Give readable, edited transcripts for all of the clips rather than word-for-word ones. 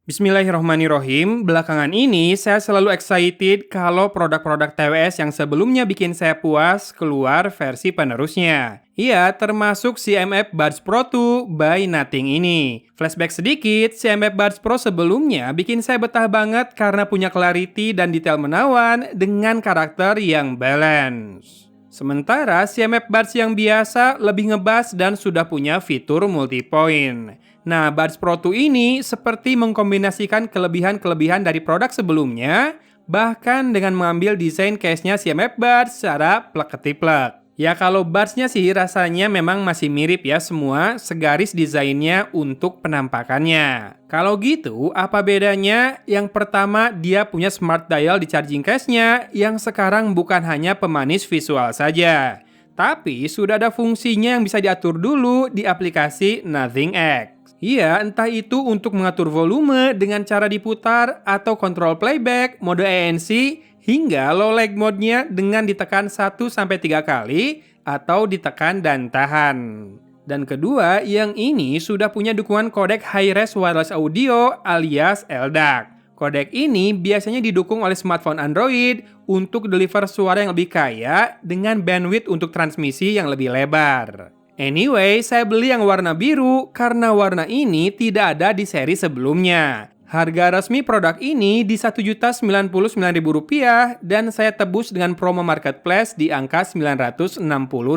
Bismillahirrohmanirrohim. Belakangan ini saya selalu excited kalau produk-produk TWS yang sebelumnya bikin saya puas keluar versi penerusnya. Iya, termasuk CMF Buds Pro 2 by Nothing ini. Flashback sedikit, CMF Buds Pro sebelumnya bikin saya betah banget karena punya clarity dan detail menawan dengan karakter yang balance. Sementara CMF Buds yang biasa lebih ngebas dan sudah punya fitur multi-point. Nah, Buds Pro 2 ini seperti mengkombinasikan kelebihan-kelebihan dari produk sebelumnya, bahkan dengan mengambil desain case-nya CMF Buds secara plek-ketiplek. Ya kalau buds-nya sih rasanya memang masih mirip ya semua, segaris desainnya untuk penampakannya. Kalau gitu, apa bedanya? Yang pertama, dia punya smart dial di charging case-nya yang sekarang bukan hanya pemanis visual saja, tapi sudah ada fungsinya yang bisa diatur dulu di aplikasi Nothing X. Iya, entah itu untuk mengatur volume dengan cara diputar atau kontrol playback, mode ANC, hingga low lag mode-nya dengan ditekan 1-3 kali atau ditekan dan tahan. Dan kedua, yang ini sudah punya dukungan kodek high-res wireless audio alias LDAC. Kodek ini biasanya didukung oleh smartphone Android untuk deliver suara yang lebih kaya dengan bandwidth untuk transmisi yang lebih lebar. Anyway, saya beli yang warna biru karena warna ini tidak ada di seri sebelumnya. Harga resmi produk ini di Rp1.099.000 dan saya tebus dengan promo marketplace di angka 960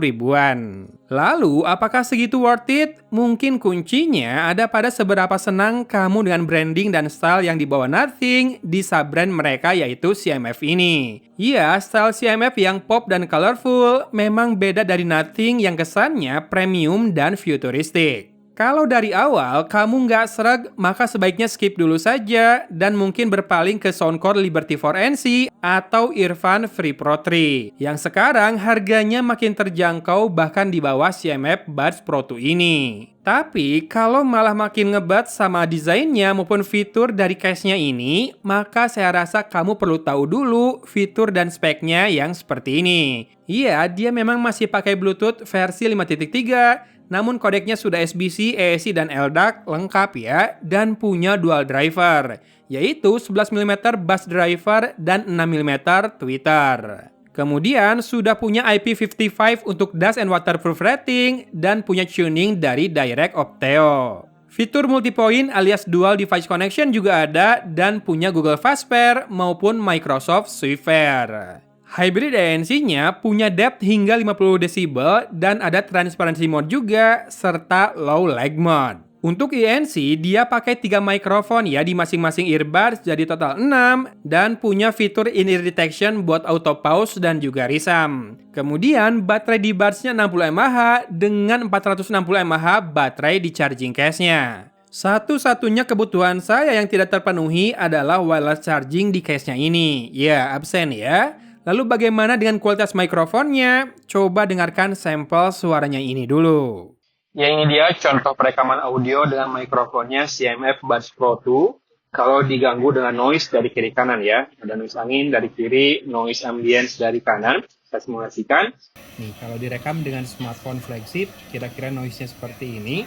ribuan. Lalu, apakah segitu worth it? Mungkin kuncinya ada pada seberapa senang kamu dengan branding dan style yang dibawa Nothing di sub-brand mereka yaitu CMF ini. Iya, style CMF yang pop dan colorful memang beda dari Nothing yang kesannya premium dan futuristik. Kalau dari awal kamu nggak sreg, maka sebaiknya skip dulu saja dan mungkin berpaling ke Soundcore Liberty 4NC atau Earphone Free Pro 3 yang sekarang harganya makin terjangkau bahkan di bawah CMF Buds Pro 2 ini. Tapi kalau malah makin ngebat sama desainnya maupun fitur dari case-nya ini, maka saya rasa kamu perlu tahu dulu fitur dan speknya yang seperti ini. Iya, dia memang masih pakai Bluetooth versi 5.3, namun kodeknya sudah SBC, AAC, dan LDAC lengkap ya, dan punya dual driver, yaitu 11mm bus driver dan 6mm tweeter. Kemudian sudah punya IP55 untuk dust and waterproof rating, dan punya tuning dari Direct Opteo. Fitur multipoint alias dual device connection juga ada, dan punya Google Fastpair maupun Microsoft Swiftpair. Hybrid ANC-nya punya depth hingga 50 dB dan ada transparency mode juga, serta low lag mode. Untuk ANC, dia pakai 3 mikrofon ya di masing-masing earbuds, jadi total 6, dan punya fitur in-ear detection buat auto pause dan juga resum. Kemudian, baterai di buds-nya 60 mAh dengan 460 mAh baterai di charging case-nya. Satu-satunya kebutuhan saya yang tidak terpenuhi adalah wireless charging di case-nya ini. Ya, absen ya. Lalu bagaimana dengan kualitas mikrofonnya? Coba dengarkan sampel suaranya ini dulu. Ya, ini dia contoh perekaman audio dengan mikrofonnya CMF Buds Pro 2. Kalau diganggu dengan noise dari kiri kanan ya. Ada noise angin dari kiri, noise ambience dari kanan. Saya simulasikan. Nih, kalau direkam dengan smartphone flagship, kira-kira noise-nya seperti ini.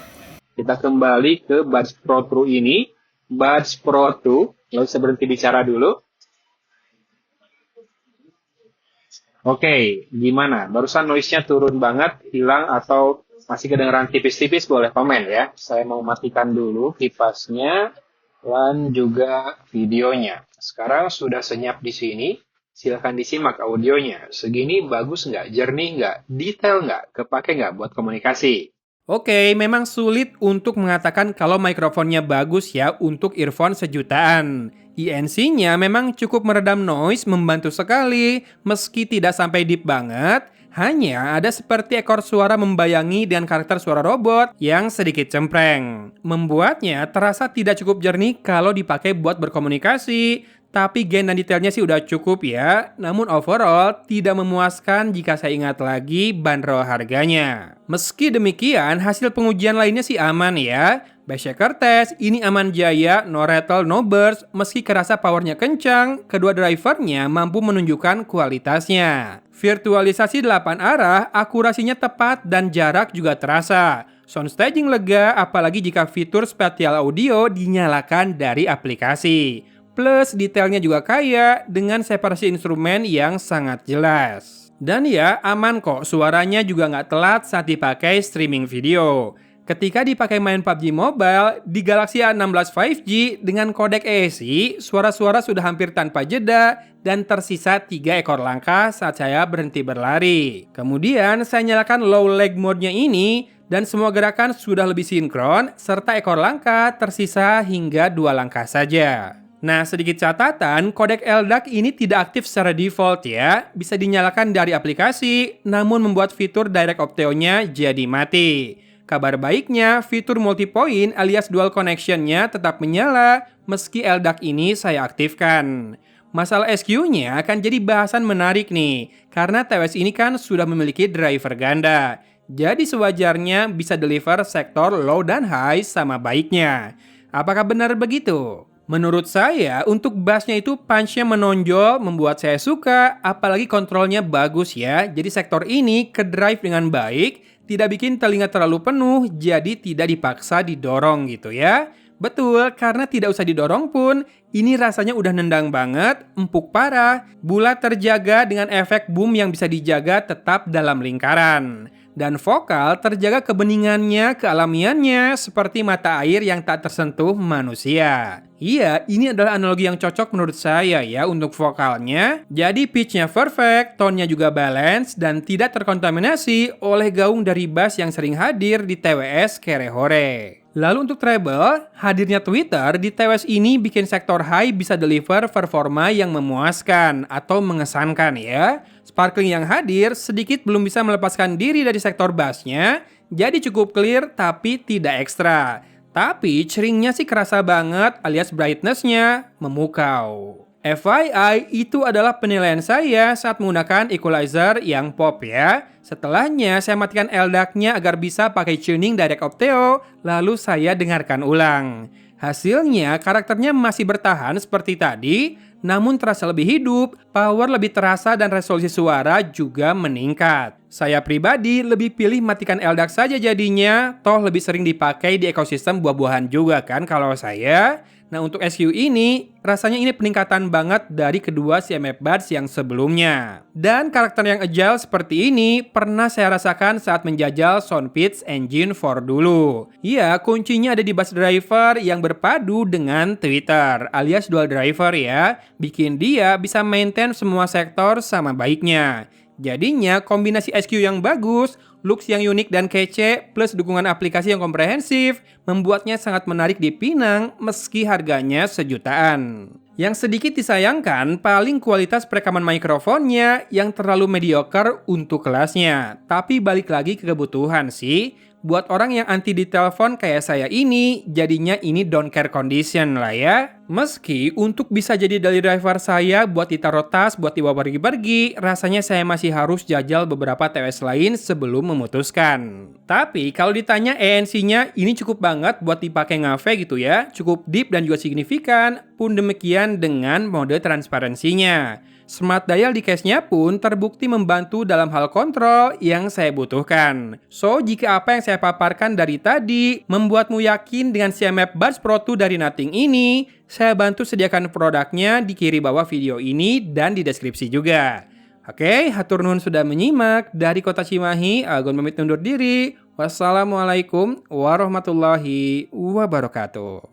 Kita kembali ke Buds Pro 2 ini. Buds Pro 2. Lalu saya berhenti bicara dulu. Oke, gimana? Barusan noise-nya turun banget, hilang, atau masih kedengeran tipis-tipis? Boleh komen ya. Saya mau matikan dulu kipasnya dan juga videonya. Sekarang sudah senyap di sini. Silahkan disimak audionya. Segini bagus nggak? Jernih nggak? Detail nggak? Kepake nggak buat komunikasi? Oke, memang sulit untuk mengatakan kalau mikrofonnya bagus ya untuk earphone sejutaan. ANC-nya memang cukup meredam noise, membantu sekali, meski tidak sampai deep banget. Hanya ada seperti ekor suara membayangi dengan karakter suara robot yang sedikit cempreng. Membuatnya terasa tidak cukup jernih kalau dipakai buat berkomunikasi. Tapi gain dan detailnya sih udah cukup ya. Namun overall tidak memuaskan jika saya ingat lagi bandrol harganya. Meski demikian, hasil pengujian lainnya sih aman ya. Base kertas, ini aman jaya, no rattle, no burst. Meski kerasa powernya kencang, kedua drivernya mampu menunjukkan kualitasnya. Virtualisasi 8 arah, akurasinya tepat dan jarak juga terasa. Sound staging lega, apalagi jika fitur spatial audio dinyalakan dari aplikasi. Plus, detailnya juga kaya dengan separasi instrumen yang sangat jelas. Dan ya, aman kok, suaranya juga nggak telat saat dipakai streaming video. Ketika dipakai main PUBG Mobile, di Galaxy A16 5G dengan kodek AAC, suara-suara sudah hampir tanpa jeda dan tersisa 3 ekor langkah saat saya berhenti berlari. Kemudian, saya nyalakan low lag mode-nya ini dan semua gerakan sudah lebih sinkron, serta ekor langkah tersisa hingga 2 langkah saja. Nah, sedikit catatan, kodek LDAC ini tidak aktif secara default ya. Bisa dinyalakan dari aplikasi, namun membuat fitur Direct Opteo-nya jadi mati. Kabar baiknya, fitur multi-point alias dual connection-nya tetap menyala meski LDAC ini saya aktifkan. Masalah SQ-nya akan jadi bahasan menarik nih, karena TWS ini kan sudah memiliki driver ganda. Jadi sewajarnya bisa deliver sektor low dan high sama baiknya. Apakah benar begitu? Menurut saya, untuk bassnya itu punch-nya menonjol, membuat saya suka, apalagi kontrolnya bagus ya. Jadi sektor ini ke drive dengan baik, tidak bikin telinga terlalu penuh, jadi tidak dipaksa didorong gitu ya. Betul, karena tidak usah didorong pun, ini rasanya udah nendang banget, empuk parah, bulat terjaga dengan efek boom yang bisa dijaga tetap dalam lingkaran. Dan vokal terjaga kebeningannya, kealamiannya, seperti mata air yang tak tersentuh manusia. Iya, ini adalah analogi yang cocok menurut saya ya untuk vokalnya. Jadi pitch-nya perfect, tone-nya juga balance, dan tidak terkontaminasi oleh gaung dari bass yang sering hadir di TWS Kerehore. Lalu untuk treble, hadirnya Twitter di TWS ini bikin sektor high bisa deliver performa yang memuaskan atau mengesankan ya. Sparkling yang hadir sedikit belum bisa melepaskan diri dari sektor bassnya, jadi cukup clear tapi tidak ekstra. Tapi ceringnya sih kerasa banget alias brightness-nya memukau. FYI, itu adalah penilaian saya saat menggunakan equalizer yang pop ya. Setelahnya, saya matikan LDAC-nya agar bisa pakai tuning Direct Opteo, lalu saya dengarkan ulang. Hasilnya, karakternya masih bertahan seperti tadi, namun terasa lebih hidup, power lebih terasa dan resolusi suara juga meningkat. Saya pribadi lebih pilih matikan LDAC saja jadinya, toh lebih sering dipakai di ekosistem buah-buahan juga kan kalau saya. Nah untuk SQ ini, rasanya ini peningkatan banget dari kedua CMF Buds yang sebelumnya. Dan karakter yang agile seperti ini pernah saya rasakan saat menjajal Soundpeats Engine 4 dulu. Iya, kuncinya ada di bass driver yang berpadu dengan Twitter, alias dual driver ya. Bikin dia bisa maintain semua sektor sama baiknya. Jadinya kombinasi SQ yang bagus, looks yang unik dan kece, plus dukungan aplikasi yang komprehensif, membuatnya sangat menarik dipinang meski harganya sejutaan. Yang sedikit disayangkan, paling kualitas perekaman mikrofonnya yang terlalu mediocre untuk kelasnya. Tapi balik lagi ke kebutuhan sih. Buat orang yang anti di telepon kayak saya ini, jadinya ini don't care condition lah ya. Meski untuk bisa jadi daily driver saya buat ditaruh tas, buat dibawa pergi-pergi, rasanya saya masih harus jajal beberapa TWS lain sebelum memutuskan. Tapi kalau ditanya ANC-nya, ini cukup banget buat dipakai ngafe gitu ya. Cukup deep dan juga signifikan, pun demikian dengan mode transparansinya. Smart dial di case-nya pun terbukti membantu dalam hal kontrol yang saya butuhkan. So, jika apa yang saya paparkan dari tadi membuatmu yakin dengan CMF Buds Pro 2 dari Nothing ini, saya bantu sediakan produknya di kiri bawah video ini dan di deskripsi juga. Oke, hatur nuhun sudah menyimak. Dari Kota Cimahi, Agun pamit undur diri. Wassalamualaikum warahmatullahi wabarakatuh.